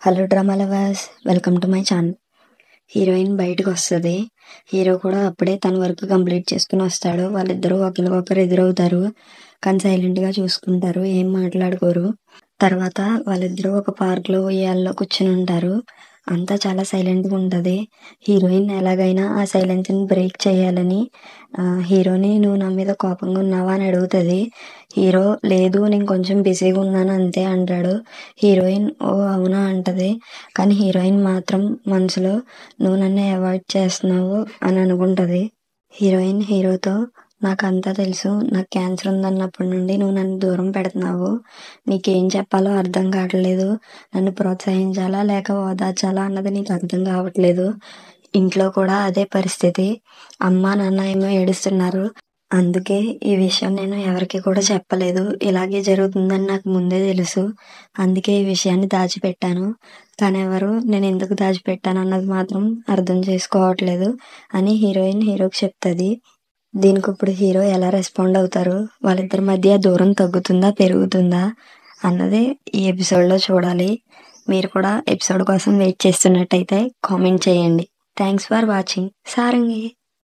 Hello drama lovers, welcome to my channel. Heroine బయటకు వస్తుంది. Hero కూడా అప్పుడే తన వర్క్ కంప్లీట్ చేసుకుని వస్తాడు. వాళ్ళిద్దరూ ఒకరికొకరు ఎదురవుతారు, కానీ సైలెంట్గా చూసుకుంటారు, ఏం మాట్లాడుకోరు. తర్వాత వాళ్ళిద్దరూ ఒక పార్క్లో ఉయ్యాల్లో కూర్చుని ఉంటారు. అంతా చాలా సైలెంట్గా ఉంటుంది. హీరోయిన్ ఎలాగైనా ఆ సైలెన్స్ని బ్రేక్ చేయాలని హీరోని "నువ్వు నా మీద కోపంగా ఉన్నావా" అని అడుగుతుంది. హీరో "లేదు, నేను కొంచెం బిజీగా ఉన్నాను అంతే" అంటాడు. హీరోయిన్ "ఓ అవునా" అంటది. కానీ హీరోయిన్ మాత్రం మనసులో "నువ్వు నన్ను అవాయిడ్ చేస్తున్నావు" అని అనుకుంటుంది. హీరోయిన్ హీరోతో "నాకు అంతా తెలుసు, నాకు క్యాన్సర్ ఉందన్నప్పటి నుండి నువ్వు నన్ను దూరం పెడుతున్నావు. నీకేం చెప్పాలో అర్థం కావట్లేదు. నన్ను ప్రోత్సహించాలా లేక ఓదార్చాలా అన్నది నీకు అర్థం కావట్లేదు. ఇంట్లో కూడా అదే పరిస్థితి. అమ్మ నాన్న ఏమో ఏడుస్తున్నారు. అందుకే ఈ విషయం నేను ఎవరికి కూడా చెప్పలేదు. ఇలాగే జరుగుతుందని నాకు ముందే తెలుసు. అందుకే ఈ విషయాన్ని దాచిపెట్టాను. కానీ ఎవరు నేను ఎందుకు దాచిపెట్టాను అన్నది మాత్రం అర్థం చేసుకోవట్లేదు" అని హీరోయిన్ హీరోకి చెప్తుంది. దీనికి ఇప్పుడు హీరో ఎలా రెస్పాండ్ అవుతారు, వాళ్ళిద్దరి మధ్య దూరం తగ్గుతుందా పెరుగుతుందా అన్నది ఈ ఎపిసోడ్లో చూడాలి. మీరు కూడా ఎపిసోడ్ కోసం వెయిట్ చేస్తున్నట్టయితే కామెంట్ చేయండి. Thanks for watching. సారంగి.